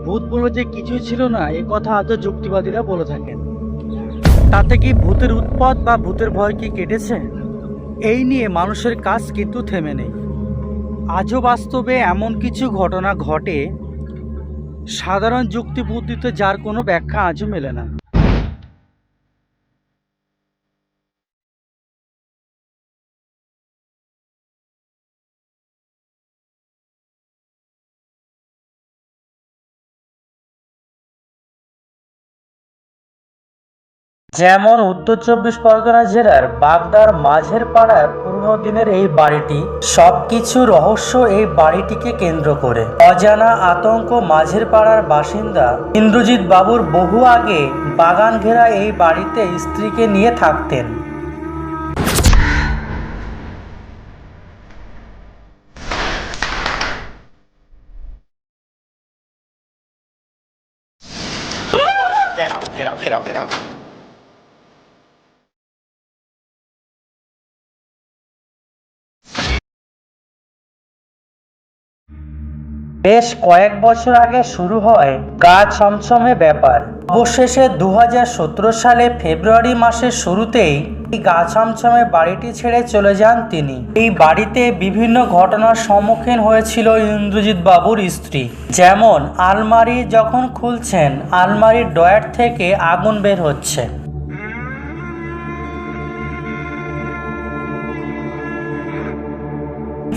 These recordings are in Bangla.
ভূত বলে যে কিছুই ছিল না, এ কথা আজও যুক্তিবাদীরা বলে থাকেন। তাতে কি ভূতের উৎপাত বা ভূতের ভয় কি কেটেছে? এই নিয়ে মানুষের কাজ কিন্তু থেমে নেই। আজও বাস্তবে এমন কিছু ঘটনা ঘটে, সাধারণ যুক্তি বুদ্ধিতে যার কোনো ব্যাখ্যা আজও মেলে না। যেমন উত্তর চব্বিশ পরগনা জেলার বাগদার মাঝের পাড়ার পুরনো দিনের এই বাড়িটি, সবকিছু রহস্য এই বাড়িটিকে কেন্দ্র করে। অজানা আতঙ্ক মাঝের পাড়ার বাসিন্দা ইন্দ্রজিৎ বাবুর বহু আগে বাগান ঘেরা এই বাড়িতে স্ত্রীকে নিয়ে থাকতেন। Get out. বেশ কয়েক বছর আগে শুরু হয় গা ছমছমে ব্যাপার। অবশেষে 2017 সালে ফেব্রুয়ারি মাসের শুরুতেই এই গা ছমছমে বাড়িটি ছেড়ে চলে যান তিনি। এই বাড়িতে বিভিন্ন ঘটনার সম্মুখীন হয়েছিল ইন্দ্রজিৎ বাবুর স্ত্রী। যেমন আলমারি যখন খুলছেন, আলমারির ড্রয়ার থেকে আগুন বের হচ্ছে।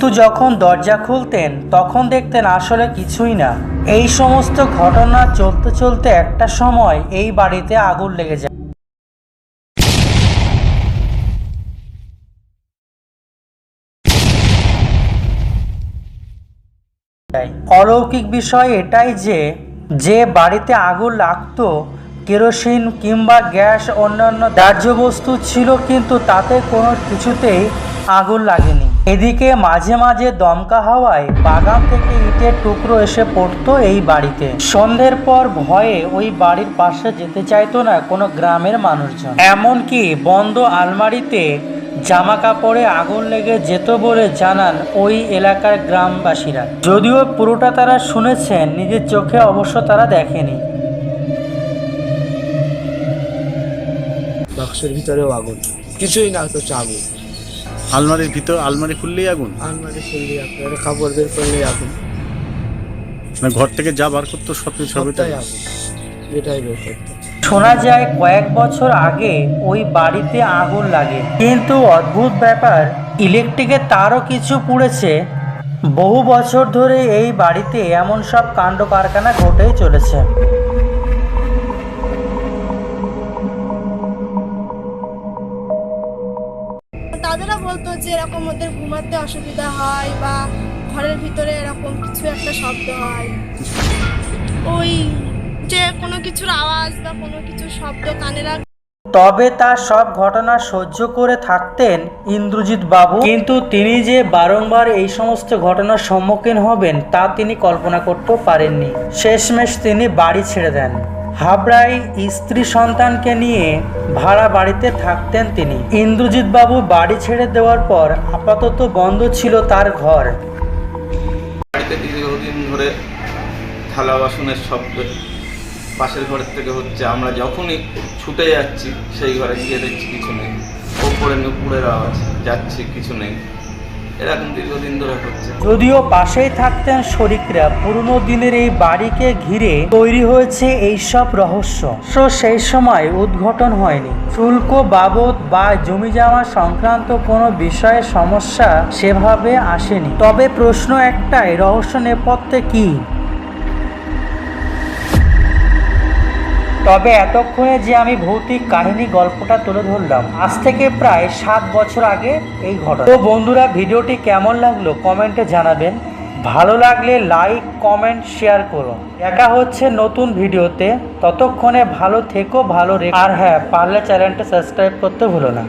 কিন্তু যখন দরজা খুলতেন তখন দেখতেন আসলে কিছুই না। এই সমস্ত ঘটনা চলতে চলতে একটা সময় এই বাড়িতে আগুন লেগে যায়। অলৌকিক বিষয় এটাই যে বাড়িতে আগুন লাগতো, কেরোসিন কিংবা গ্যাস অন্যান্য দাহ্য বস্তু ছিল, কিন্তু তাতে কোনো কিছুতেই আগুন লাগেনি। এদিকে মাঝে মাঝে দমকা হাওয়ায় বাগান থেকে ইটের টুকরো এসে পড়তো এই বাড়িতে। সন্ধ্যের পর ভয়ে ওই বাড়ির পাশে যেতে চাইতো না কোনো গ্রামের মানুষজন। এমনকি বন্ধ আলমারিতে জামা কাপড়ে আগুন লেগে যেত বলে জানান ওই এলাকার গ্রামবাসীরা। যদিও পুরোটা তারা শুনেছেন, নিজের চোখে অবশ্য তারা দেখেনি। বাক্সের ভিতরেও আগুন, কিছুই না তো আগুন। আলমারির ভিতর, আলমারি খুললেই আগুন, আলমারি খুললেই আগুন, কাপড় বের করলেই আগুন, মানে ঘর থেকে যা বার করতো সবটাই আগুন, এটাই বের করতো। শোনা যায় কয়েক বছর আগে ওই বাড়িতে আগুন লাগে, কিন্তু অদ্ভুত ব্যাপার, ইলেকট্রিকের তারও কিছু পুড়েছে। বহু বছর ধরে এই বাড়িতে এমন সব কাণ্ড কারখানা ঘটেই চলেছে। তাদেরা বলতো যে এরকম ওদের ঘুমাতে অসুবিধা হয় বা ঘরের ভিতরে এরকম কিছু একটা শব্দ হয়, ওই যে কোনো কিছুর আওয়াজ বা কোনো কিছুর শব্দ কানে লাগে। তবে তার সব ঘটনা সহ্য করে থাকতেন ইন্দ্রজিৎ বাবু, কিন্তু তিনি যে বারংবার এই সমস্ত ঘটনার সম্মুখীন হবেন তা তিনি কল্পনা করতেও পারেননি। শেষমেশ তিনি বাড়ি ছেড়ে দেন। হাবড়ায় স্ত্রী সন্তানকে নিয়ে ভাড়া বাড়িতে থাকতেন তিনি। ইন্দ্রজিৎ বাবু বাড়ি ছেড়ে দেওয়ার পর আপাতত বন্ধ ছিল তার ঘর। বাড়িতে দীর্ঘদিন ধরে থালা বাসনের শব্দ পাশের ঘরের থেকে হচ্ছে। আমরা যখনই ছুটে যাচ্ছি সেই ঘরে গিয়ে দেখছি কিছু নেই, ওপরে নুপুরের আওয়াজ, যাচ্ছি কিছু নেই, এরকম দীর্ঘদিন ধরে হচ্ছে। যদিও পাশেই থাকতেন শরিকরা, পুরনো দিনের এই বাড়িকে ঘিরে তৈরি হয়েছে এইসব রহস্য। সেই সময় উদ্ঘাটন হয়নি, শুল্ক বাবদ বা জমি জমা সংক্রান্ত কোনো বিষয়ে সমস্যা সেভাবে আসেনি। তবে প্রশ্ন একটাই, রহস্য নেপথ্যে কি? তবে এতক্ষণে যে আমি ভৌতিক কাহিনী গল্পটা তুলে ধরলাম, আজ থেকে প্রায় 7 বছর আগে এই ঘটনা। তো বন্ধুরা, ভিডিওটি কেমন লাগলো কমেন্টে জানাবেন। ভালো লাগলে লাইক কমেন্ট শেয়ার করুন। দেখা হচ্ছে নতুন ভিডিওতে, ততক্ষণে ভালো থেকো, ভালো রেখো। আর হ্যাঁ, পারলে চ্যানেলটা সাবস্ক্রাইব করতে ভুলো না।